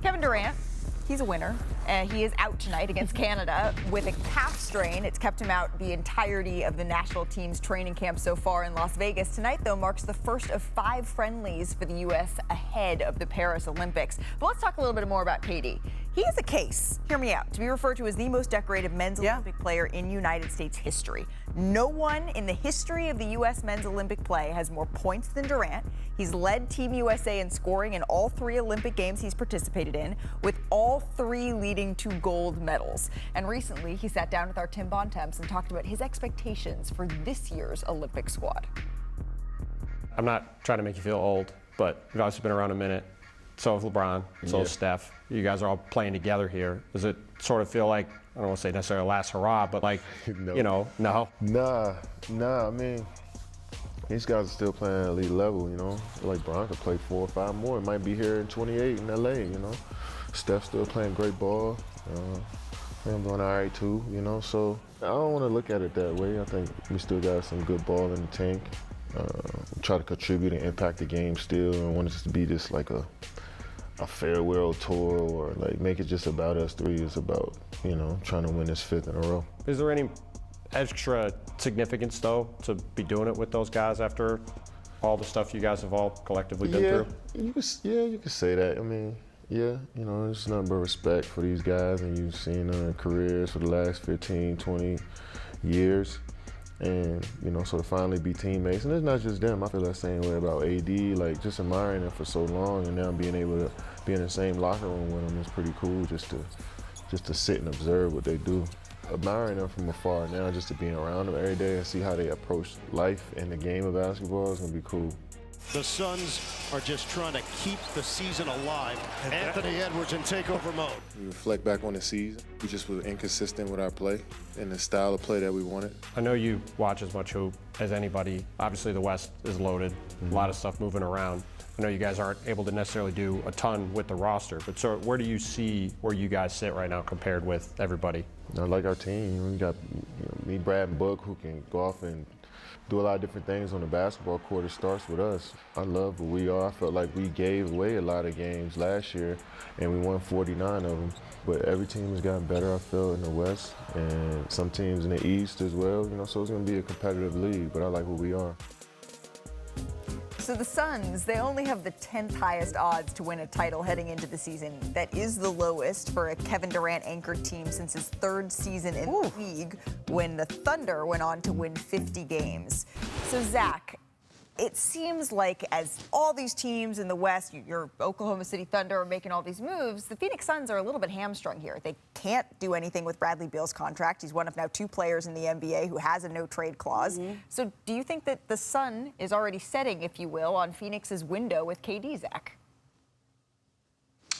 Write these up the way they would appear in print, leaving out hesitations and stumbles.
Kevin Durant, he's a winner. He is out tonight against Canada with a calf strain. It's kept him out the entirety of the national team's training camp so far in Las Vegas. Tonight, though, marks the first of 5 friendlies for the U.S. ahead of the Paris Olympics. But let's talk a little bit more about KD. He has a case, hear me out, to be referred to as the most decorated men's Olympic player in United States history. No one in the history of the U.S. men's Olympic play has more points than Durant. He's led Team USA in scoring in all 3 Olympic games he's participated in, with all 3 leading to gold medals. And recently, he sat down with our Tim Bontemps and talked about his expectations for this year's Olympic squad. I'm not trying to make you feel old, but you've obviously been around a minute. So is LeBron, so is Steph. You guys are all playing together here. Does it sort of feel like, I don't want to say necessarily last hurrah, but like, no. Nah, I mean, these guys are still playing at elite level, Like Bron could play 4 or 5 more. It might be here in 28 in LA, Steph's still playing great ball. I'm doing all right too, So I don't want to look at it that way. I think we still got some good ball in the tank. Try to contribute and impact the game still. I want it to be just like a farewell tour, or like make it just about us 3. It's about, trying to win this 5th in a row. Is there any extra significance, though, to be doing it with those guys after all the stuff you guys have all collectively been through? You could say that. I mean, there's nothing but respect for these guys, and you've seen their careers for the last 15, 20 years. And, so to finally be teammates, and it's not just them, I feel that same way about AD, like just admiring them for so long, and now being able to be in the same locker room with them is pretty cool, just to sit and observe what they do. Admiring them from afar now, just to be around them every day and see how they approach life and the game of basketball is gonna be cool. The Suns are just trying to keep the season alive. Anthony Edwards in takeover mode. We reflect back on the season. We just were inconsistent with our play and the style of play that we wanted. I know you watch as much hoop as anybody. Obviously, the West is loaded. A lot of stuff moving around. I know you guys aren't able to necessarily do a ton with the roster, but so where do you see where you guys sit right now compared with everybody? I like our team. We got me, Brad, and Book, who can go off and do a lot of different things on the basketball court. It starts with us. I love who we are. I felt like we gave away a lot of games last year, and we won 49 of them. But every team has gotten better, I feel, in the West, and some teams in the East as well. So it's going to be a competitive league, but I like who we are. So the Suns, they only have the 10th highest odds to win a title heading into the season. That is the lowest for a Kevin Durant anchored team since his 3rd season in the league, when the Thunder went on to win 50 games. So Zach, it seems like as all these teams in the West, your Oklahoma City Thunder are making all these moves, the Phoenix Suns are a little bit hamstrung here. They can't do anything with Bradley Beal's contract. He's one of now 2 players in the NBA who has a no-trade clause. So do you think that the sun is already setting, if you will, on Phoenix's window with KD, Zach?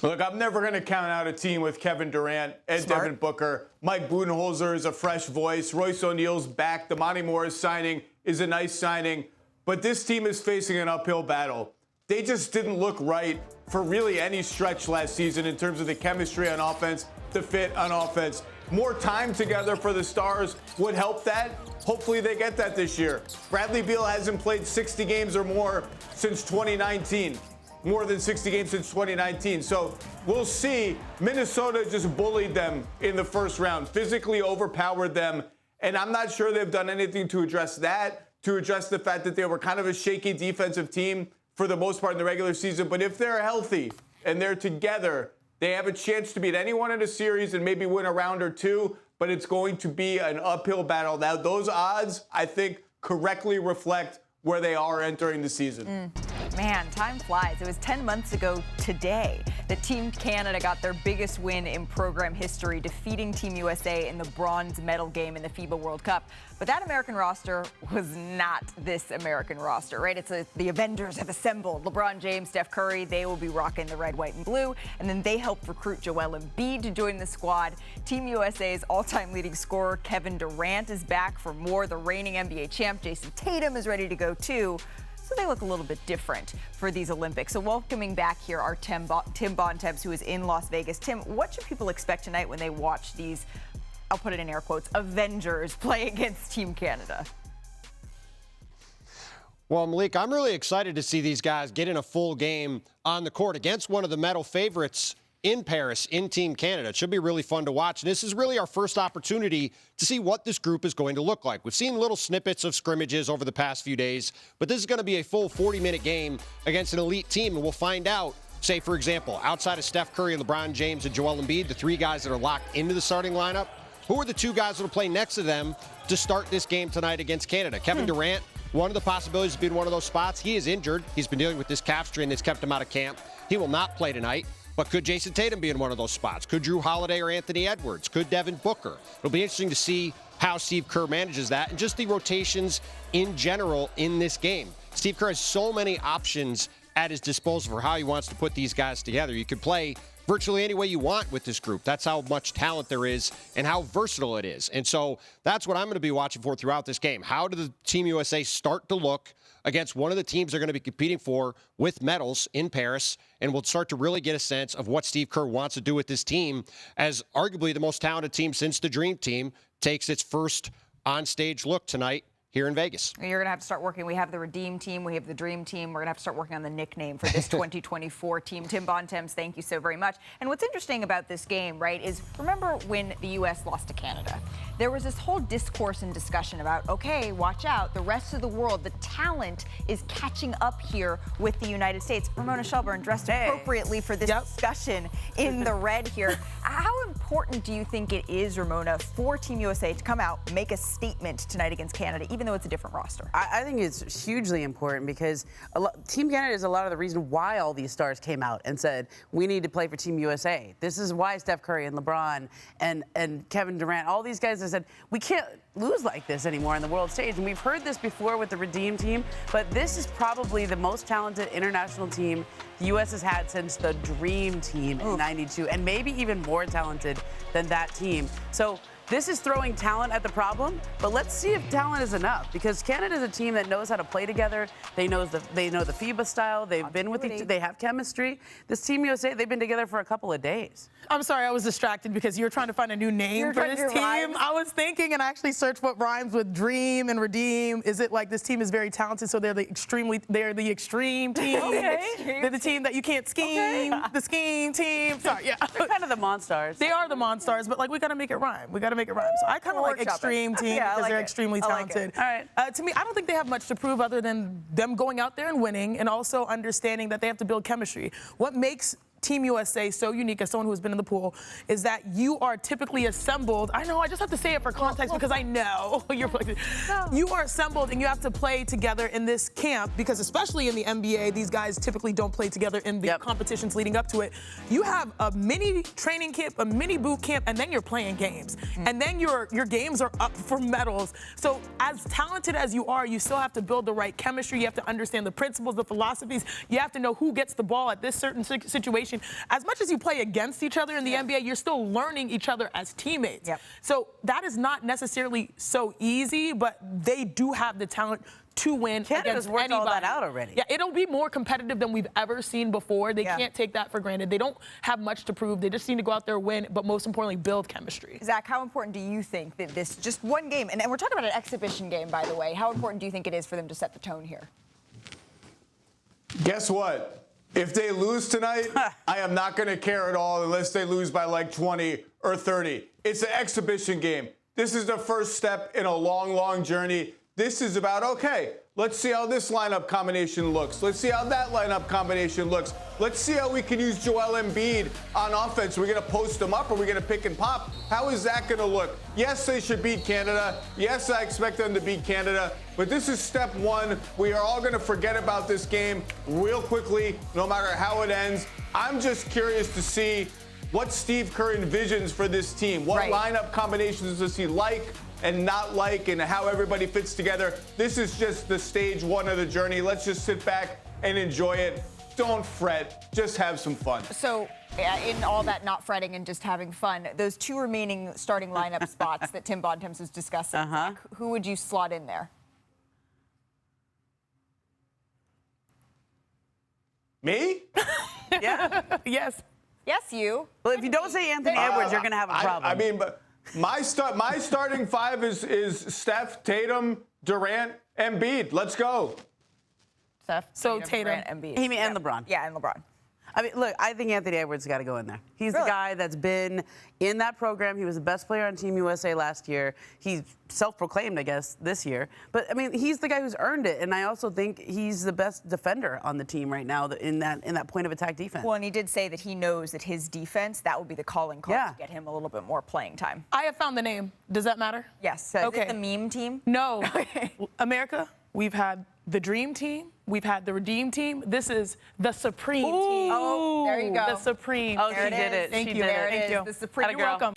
Look, I'm never going to count out a team with Kevin Durant and Devin Booker. Mike Budenholzer is a fresh voice. Royce O'Neal's back. The Monty Morris signing is a nice signing. But this team is facing an uphill battle. They just didn't look right for really any stretch last season in terms of the chemistry on offense, the fit on offense. More time together for the stars would help that. Hopefully they get that this year. Bradley Beal hasn't played 60 games or more since 2019. More than 60 games since 2019. So we'll see. Minnesota just bullied them in the first round, physically overpowered them. And I'm not sure they've done anything to address that, to address the fact that they were kind of a shaky defensive team for the most part in the regular season. But if they're healthy and they're together, they have a chance to beat anyone in a series and maybe win a round or 2, but it's going to be an uphill battle. Now, those odds, I think, correctly reflect where they are entering the season. Man, time flies. It was 10 months ago today that Team Canada got their biggest win in program history, defeating Team USA in the bronze medal game in the FIBA World Cup. But that American roster was not this American roster, right? The Avengers have assembled. LeBron James, Steph Curry, they will be rocking the red, white, and blue. And then they helped recruit Joel Embiid to join the squad. Team USA's all-time leading scorer, Kevin Durant, is back for more. The reigning NBA champ, Jason Tatum, is ready to go too. So they look a little bit different for these Olympics. So welcoming back here our Tim Bontemps, who is in Las Vegas. Tim, what should people expect tonight when they watch these, I'll put it in air quotes, Avengers play against Team Canada? Well, Malik, I'm really excited to see these guys get in a full game on the court against one of the medal favorites in Paris, in Team Canada. It should be really fun to watch. And this is really our first opportunity to see what this group is going to look like. We've seen little snippets of scrimmages over the past few days, but this is going to be a full 40-minute game against an elite team, and we'll find out. Say, for example, outside of Steph Curry, LeBron James, and Joel Embiid, the 3 guys that are locked into the starting lineup, who are the 2 guys that will play next to them to start this game tonight against Canada? Kevin Durant, one of the possibilities of being one of those spots. He is injured. He's been dealing with this calf strain that's kept him out of camp. He will not play tonight. But could Jason Tatum be in one of those spots? Could Drew Holiday or Anthony Edwards? Could Devin Booker? It'll be interesting to see how Steve Kerr manages that and just the rotations in general in this game. Steve Kerr has so many options at his disposal for how he wants to put these guys together. You could play virtually any way you want with this group. That's how much talent there is and how versatile it is. And so that's what I'm going to be watching for throughout this game. How do the Team USA start to look against one of the teams they're going to be competing for with medals in Paris? And we'll start to really get a sense of what Steve Kerr wants to do with this team as arguably the most talented team since the Dream Team takes its first on-stage look tonight here in Vegas. You're going to have to start working. We have the Redeem Team. We have the Dream Team. We're going to have to start working on the nickname for this 2024 team. Tim Bontemps, thank you so very much. And what's interesting about this game, right, is remember when the U.S. lost to Canada? There was this whole discourse and discussion about, okay, watch out, the rest of the world, the talent is catching up here with the United States. Ramona Shelburne dressed appropriately for this discussion in the red here. How important do you think it is, Ramona, for Team USA to come out, make a statement tonight against Canada, even though it's a different roster? I think it's hugely important because Team Canada is a lot of the reason why all these stars came out and said, we need to play for Team USA. This is why Steph Curry and LeBron and Kevin Durant, all these guys have said, we can't lose like this anymore on the world stage. And we've heard this before with the Redeem Team, but this is probably the most talented international team the U.S. has had since the Dream Team in '92, and maybe even more talented than that team. So this is throwing talent at the problem, but let's see if talent is enough, because Canada is a team that knows how to play together. They know the FIBA style. They've been with each other. They have chemistry. This Team USA, they've been together for a couple of days. I'm sorry, I was distracted because you were trying to find a new name for this team. Rhymes. I was thinking and I actually searched what rhymes with dream and redeem. Is it like this team is very talented, so they're the extreme team? Okay. They're the team that you can't scheme, the scheme team. Sorry, yeah. They're kind of the Monstars. They are the Monstars, but like we got to make it rhyme. We got to make it rhyme. So I kind of like extreme team because they're extremely talented. All right. To me, I don't think they have much to prove other than them going out there and winning, and also understanding that they have to build chemistry. What makes Team USA so unique, as someone who has been in the pool, is that you are typically assembled. I know, I just have to say it for context because I know you are assembled and you have to play together in this camp, because especially in the NBA, these guys typically don't play together in the competitions leading up to it. You have a mini training camp, a mini boot camp, and then you're playing games. And then your games are up for medals. So as talented as you are, you still have to build the right chemistry. You have to understand the principles, the philosophies. You have to know who gets the ball at this certain situation. As much as you play against each other in the NBA, you're still learning each other as teammates. So that is not necessarily so easy, but they do have the talent to win Canada's against worked anybody. all that out already. Yeah, it'll be more competitive than we've ever seen before. They can't take that for granted. They don't have much to prove. They just need to go out there, win, but most importantly, build chemistry. Zach, how important do you think that this just one game, and we're talking about an exhibition game, by the way, how important do you think it is for them to set the tone here? Guess what? If they lose tonight, I am not going to care at all unless they lose by like 20 or 30. It's an exhibition game. This is the first step in a long, long journey. This is about, okay, let's see how this lineup combination looks. Let's see how that lineup combination looks. Let's see how we can use Joel Embiid on offense. Are we going to post him up? Are we going to pick and pop? How is that going to look? Yes, they should beat Canada. Yes, I expect them to beat Canada. But this is step one. We are all going to forget about this game real quickly, no matter how it ends. I'm just curious to see what Steve Kerr envisions for this team. What lineup combinations does he like and not like, and how everybody fits together. This is just the stage one of the journey. Let's just sit back and enjoy it. Don't fret. Just have some fun. So in all that not fretting and just having fun, those two remaining starting lineup spots that Tim Bontemps is discussing, who would you slot in there? Me? Yeah. Yes. Yes, you. Well, if you don't say Anthony Edwards, you're going to have a problem. I mean, but my starting five is Steph, Tatum, Durant, Embiid. Let's go. Steph, So Tatum, Durant, Embiid. And LeBron. Yeah, and LeBron. I mean, look, I think Anthony Edwards got to go in there. He's the guy that's been in that program. He was the best player on Team USA last year. He's self-proclaimed, I guess, this year. But, I mean, he's the guy who's earned it. And I also think he's the best defender on the team right now in that point of attack defense. Well, and he did say that he knows that his defense, that would be the calling card to get him a little bit more playing time. I have found the name. Does that matter? Yes. Okay. Is it the meme team? No. America, we've had the Dream Team. We've had the Redeem Team. This is the Supreme Team. Oh, there you go. The Supreme. Oh, she did it. Thank She you. did it. Thank you. The Supreme. You're welcome.